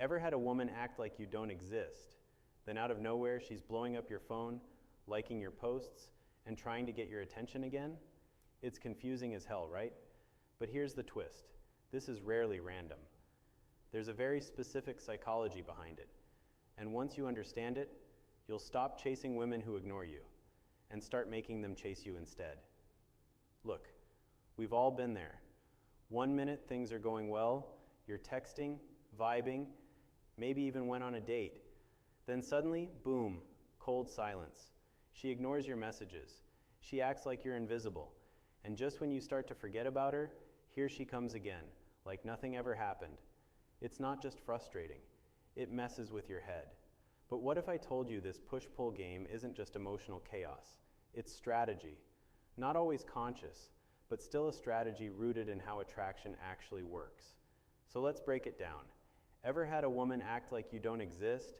Ever had a woman act like you don't exist? Then out of nowhere, she's blowing up your phone, liking your posts, and trying to get your attention again? It's confusing as hell, right? But here's the twist. This is rarely random. There's a very specific psychology behind it. And once you understand it, you'll stop chasing women who ignore you and start making them chase you instead. Look, we've all been there. 1 minute things are going well, you're texting, vibing, maybe even went on a date. Then suddenly, boom, cold silence. She ignores your messages. She acts like you're invisible. And just when you start to forget about her, here she comes again, like nothing ever happened. It's not just frustrating, it messes with your head. But what if I told you this push-pull game isn't just emotional chaos? It's strategy. Not always conscious, but still a strategy rooted in how attraction actually works. So let's break it down. Ever had a woman act like you don't exist?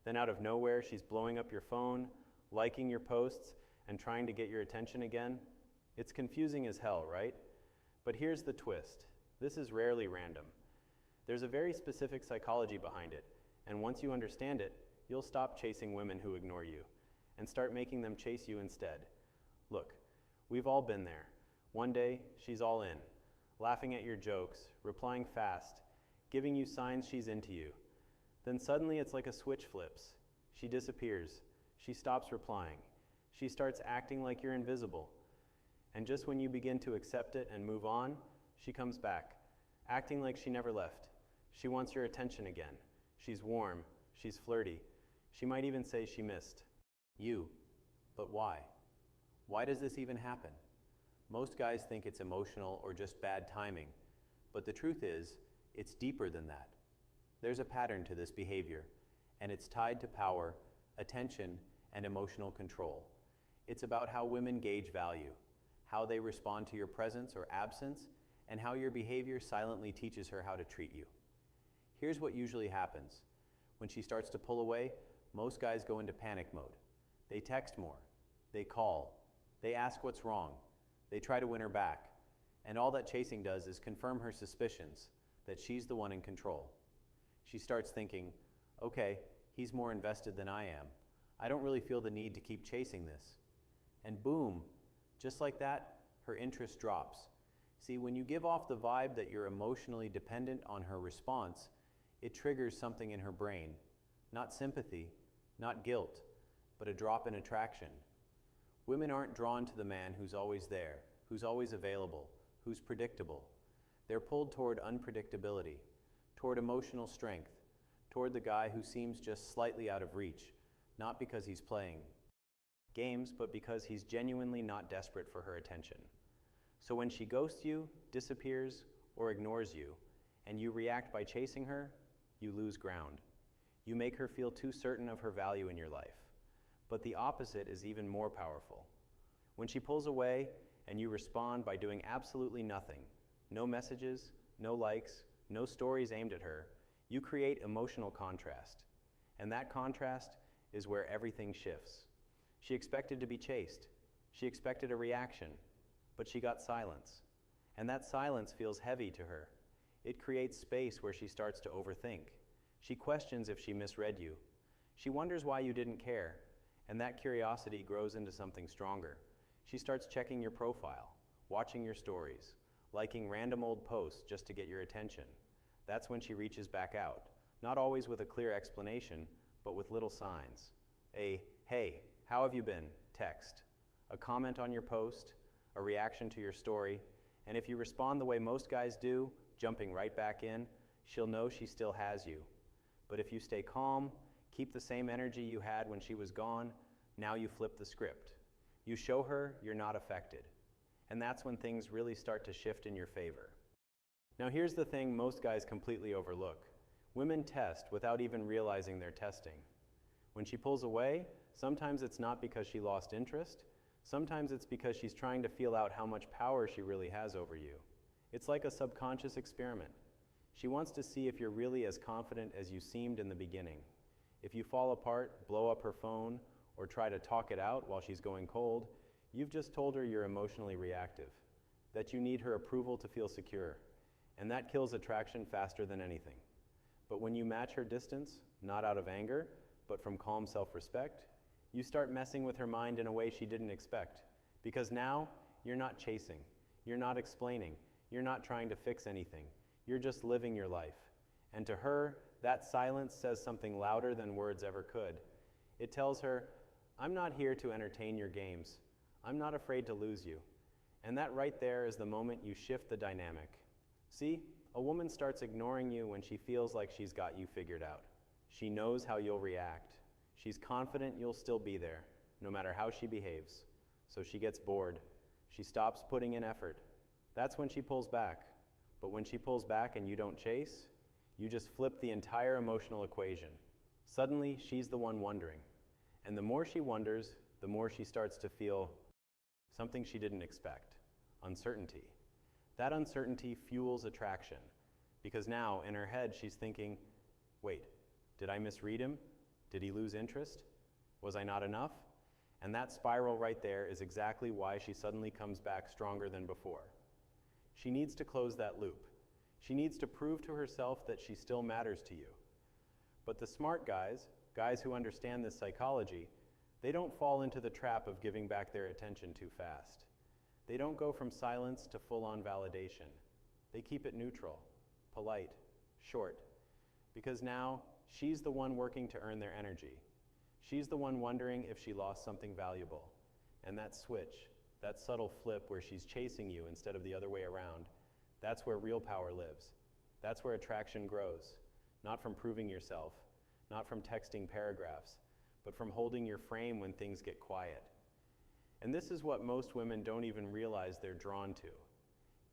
Then out of nowhere, she's blowing up your phone, liking your posts, and trying to get your attention again? It's confusing as hell, right? But here's the twist. This is rarely random. There's a very specific psychology behind it, and once you understand it, you'll stop chasing women who ignore you and start making them chase you instead. Look, we've all been there. One day, she's all in, laughing at your jokes, replying fast, giving you signs she's into you. Then suddenly it's like a switch flips. She disappears. She stops replying. She starts acting like you're invisible. And just when you begin to accept it and move on, she comes back, acting like she never left. She wants your attention again. She's warm. She's flirty. She might even say she missed you. But why? Why does this even happen? Most guys think it's emotional or just bad timing, but the truth is, it's deeper than that. There's a pattern to this behavior, and it's tied to power, attention, and emotional control. It's about how women gauge value, how they respond to your presence or absence, and how your behavior silently teaches her how to treat you. Here's what usually happens. When she starts to pull away, most guys go into panic mode. They text more. They call. They ask what's wrong. They try to win her back. And all that chasing does is confirm her suspicions that she's the one in control. She starts thinking, okay, he's more invested than I am. I don't really feel the need to keep chasing this. And boom, just like that, her interest drops. See, when you give off the vibe that you're emotionally dependent on her response, it triggers something in her brain. Not sympathy, not guilt, but a drop in attraction. Women aren't drawn to the man who's always there, who's always available, who's predictable. They're pulled toward unpredictability, toward emotional strength, toward the guy who seems just slightly out of reach, not because he's playing games, but because he's genuinely not desperate for her attention. So when she ghosts you, disappears, or ignores you, and you react by chasing her, you lose ground. You make her feel too certain of her value in your life. But the opposite is even more powerful. When she pulls away and you respond by doing absolutely nothing, no messages, no likes, no stories aimed at her, you create emotional contrast. And that contrast is where everything shifts. She expected to be chased. She expected a reaction, but she got silence. And that silence feels heavy to her. It creates space where she starts to overthink. She questions if she misread you. She wonders why you didn't care, and that curiosity grows into something stronger. She starts checking your profile, watching your stories, liking random old posts just to get your attention. That's when she reaches back out, not always with a clear explanation, but with little signs. A, hey, how have you been? Text. A comment on your post, a reaction to your story, and if you respond the way most guys do, jumping right back in, she'll know she still has you. But if you stay calm, keep the same energy you had when she was gone, now you flip the script. You show her you're not affected. And that's when things really start to shift in your favor. Now here's the thing most guys completely overlook. Women test without even realizing they're testing. When she pulls away, sometimes it's not because she lost interest. Sometimes it's because she's trying to feel out how much power she really has over you. It's like a subconscious experiment. She wants to see if you're really as confident as you seemed in the beginning. If you fall apart, blow up her phone, or try to talk it out while she's going cold, you've just told her you're emotionally reactive, that you need her approval to feel secure, and that kills attraction faster than anything. But when you match her distance, not out of anger, but from calm self-respect, you start messing with her mind in a way she didn't expect. Because now, you're not chasing, you're not explaining, you're not trying to fix anything. You're just living your life. And to her, that silence says something louder than words ever could. It tells her, I'm not here to entertain your games. I'm not afraid to lose you. And that right there is the moment you shift the dynamic. See, a woman starts ignoring you when she feels like she's got you figured out. She knows how you'll react. She's confident you'll still be there, no matter how she behaves. So she gets bored. She stops putting in effort. That's when she pulls back. But when she pulls back and you don't chase, you just flip the entire emotional equation. Suddenly, she's the one wondering. And the more she wonders, the more she starts to feel something she didn't expect, uncertainty. That uncertainty fuels attraction, because now, in her head, she's thinking, wait, did I misread him? Did he lose interest? Was I not enough? And that spiral right there is exactly why she suddenly comes back stronger than before. She needs to close that loop. She needs to prove to herself that she still matters to you. But the smart guys who understand this psychology, they don't fall into the trap of giving back their attention too fast. They don't go from silence to full-on validation. They keep it neutral, polite, short, because now she's the one working to earn their energy. She's the one wondering if she lost something valuable. And that switch, that subtle flip where she's chasing you instead of the other way around, that's where real power lives. That's where attraction grows, not from proving yourself, not from texting paragraphs, but from holding your frame when things get quiet. And this is what most women don't even realize they're drawn to.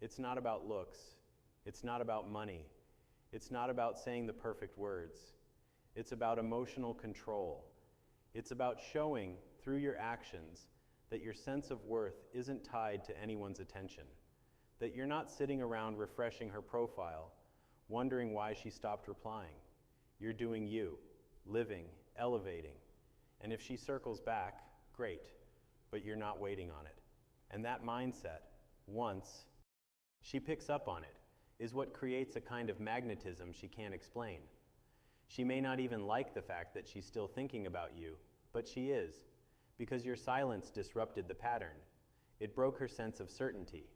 It's not about looks. It's not about money. It's not about saying the perfect words. It's about emotional control. It's about showing through your actions that your sense of worth isn't tied to anyone's attention, that you're not sitting around refreshing her profile, wondering why she stopped replying. You're doing you, living, elevating. And if she circles back, great, but you're not waiting on it. And that mindset, once she picks up on it, is what creates a kind of magnetism she can't explain. She may not even like the fact that she's still thinking about you, but she is, because your silence disrupted the pattern. It broke her sense of certainty.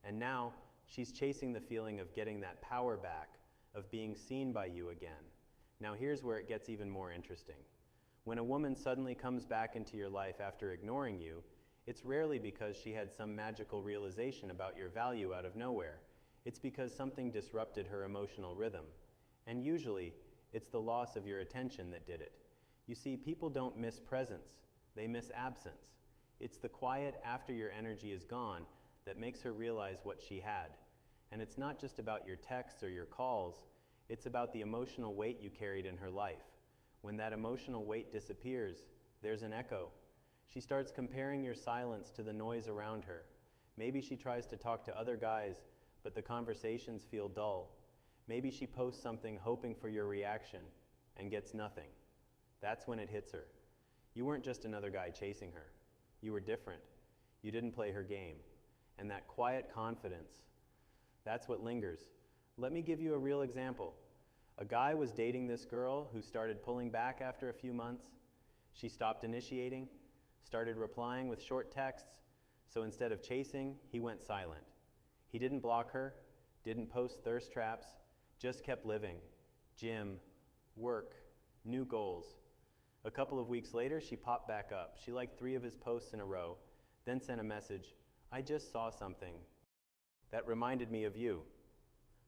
And now, she's chasing the feeling of getting that power back, of being seen by you again. Now here's where it gets even more interesting. When a woman suddenly comes back into your life after ignoring you, it's rarely because she had some magical realization about your value out of nowhere. It's because something disrupted her emotional rhythm. And usually, it's the loss of your attention that did it. You see, people don't miss presence, they miss absence. It's the quiet after your energy is gone that makes her realize what she had. And it's not just about your texts or your calls, it's about the emotional weight you carried in her life. When that emotional weight disappears, there's an echo. She starts comparing your silence to the noise around her. Maybe she tries to talk to other guys, but the conversations feel dull. Maybe she posts something hoping for your reaction and gets nothing. That's when it hits her. You weren't just another guy chasing her. You were different. You didn't play her game. And that quiet confidence, that's what lingers. Let me give you a real example. A guy was dating this girl who started pulling back after a few months. She stopped initiating, started replying with short texts, so instead of chasing, he went silent. He didn't block her, didn't post thirst traps, just kept living. Gym, work, new goals. A couple of weeks later, she popped back up. She liked 3 of his posts in a row, then sent a message, I just saw something that reminded me of you.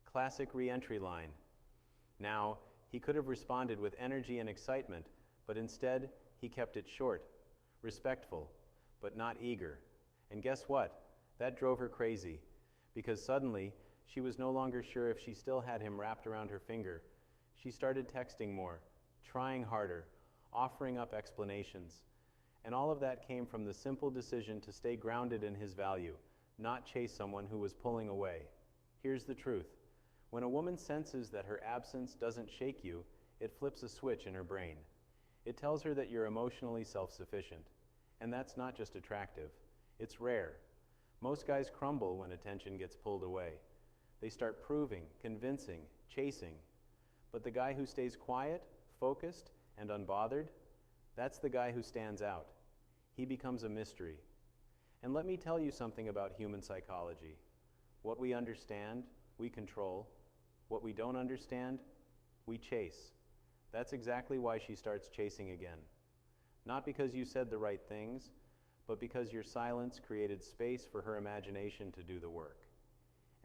Classic re-entry line. Now, he could have responded with energy and excitement, but instead, he kept it short, respectful, but not eager. And guess what? That drove her crazy, because suddenly, she was no longer sure if she still had him wrapped around her finger. She started texting more, trying harder, offering up explanations. And all of that came from the simple decision to stay grounded in his value, not chase someone who was pulling away. Here's the truth. When a woman senses that her absence doesn't shake you, it flips a switch in her brain. It tells her that you're emotionally self-sufficient. And that's not just attractive. It's rare. Most guys crumble when attention gets pulled away. They start proving, convincing, chasing. But the guy who stays quiet, focused, and unbothered, that's the guy who stands out. He becomes a mystery. And let me tell you something about human psychology. What we understand, we control. What we don't understand, we chase. That's exactly why she starts chasing again. Not because you said the right things, but because your silence created space for her imagination to do the work.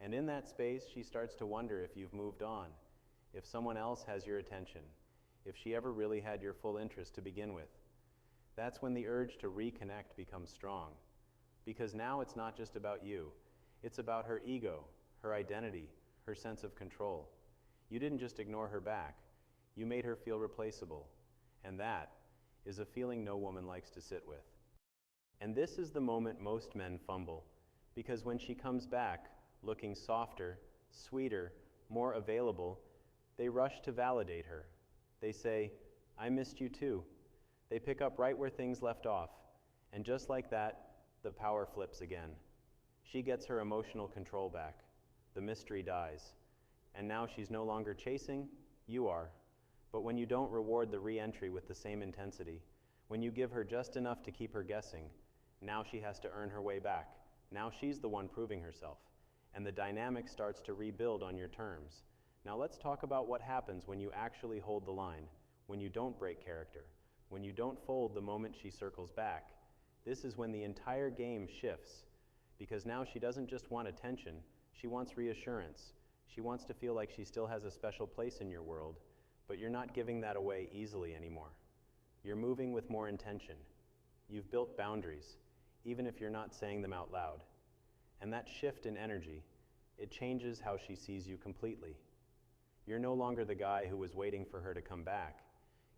And in that space, she starts to wonder if you've moved on, if someone else has your attention, if she ever really had your full interest to begin with. That's when the urge to reconnect becomes strong. Because now it's not just about you. It's about her ego, her identity, her sense of control. You didn't just ignore her back. You made her feel replaceable. And that is a feeling no woman likes to sit with. And this is the moment most men fumble. Because when she comes back, looking softer, sweeter, more available, they rush to validate her. They say, "I missed you too." They pick up right where things left off. And just like that, the power flips again. She gets her emotional control back. The mystery dies. And now she's no longer chasing, you are. But when you don't reward the re-entry with the same intensity, when you give her just enough to keep her guessing, now she has to earn her way back. Now she's the one proving herself. And the dynamic starts to rebuild on your terms. Now let's talk about what happens when you actually hold the line, when you don't break character, when you don't fold the moment she circles back. This is when the entire game shifts, because now she doesn't just want attention, she wants reassurance. She wants to feel like she still has a special place in your world, but you're not giving that away easily anymore. You're moving with more intention. You've built boundaries, even if you're not saying them out loud. And that shift in energy, it changes how she sees you completely. You're no longer the guy who was waiting for her to come back.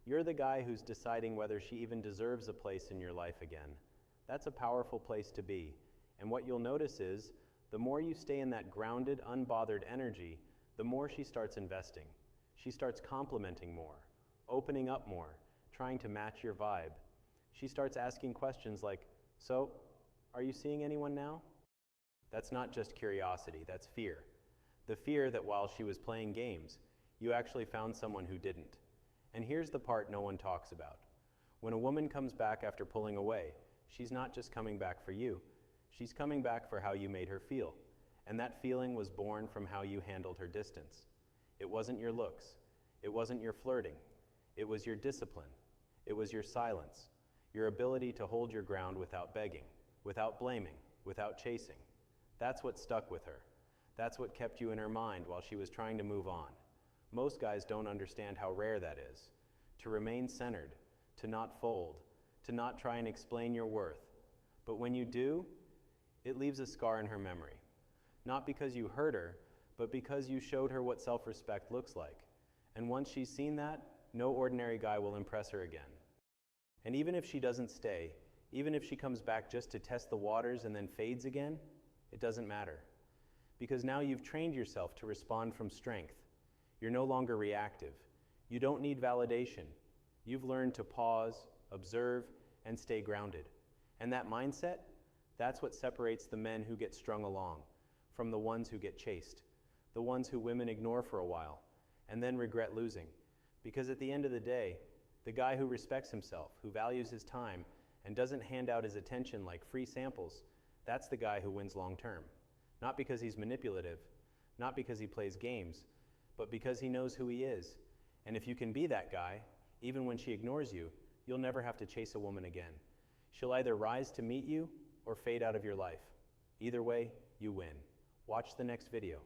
You're the guy who's deciding whether she even deserves a place in your life again. That's a powerful place to be. And what you'll notice is, the more you stay in that grounded, unbothered energy, the more she starts investing. She starts complimenting more, opening up more, trying to match your vibe. She starts asking questions like, "So, are you seeing anyone now?" That's not just curiosity, that's fear. The fear that while she was playing games, you actually found someone who didn't. And here's the part no one talks about. When a woman comes back after pulling away, she's not just coming back for you. She's coming back for how you made her feel. And that feeling was born from how you handled her distance. It wasn't your looks. It wasn't your flirting. It was your discipline. It was your silence. Your ability to hold your ground without begging, without blaming, without chasing. That's what stuck with her. That's what kept you in her mind while she was trying to move on. Most guys don't understand how rare that is. To remain centered, to not fold, to not try and explain your worth. But when you do, it leaves a scar in her memory. Not because you hurt her, but because you showed her what self-respect looks like. And once she's seen that, no ordinary guy will impress her again. And even if she doesn't stay, even if she comes back just to test the waters and then fades again, it doesn't matter. Because now you've trained yourself to respond from strength. You're no longer reactive. You don't need validation. You've learned to pause, observe, and stay grounded. And that mindset, that's what separates the men who get strung along from the ones who get chased, the ones who women ignore for a while and then regret losing. Because at the end of the day, the guy who respects himself, who values his time, and doesn't hand out his attention like free samples, that's the guy who wins long term. Not because he's manipulative, not because he plays games, but because he knows who he is. And if you can be that guy, even when she ignores you, you'll never have to chase a woman again. She'll either rise to meet you or fade out of your life. Either way, you win. Watch the next video.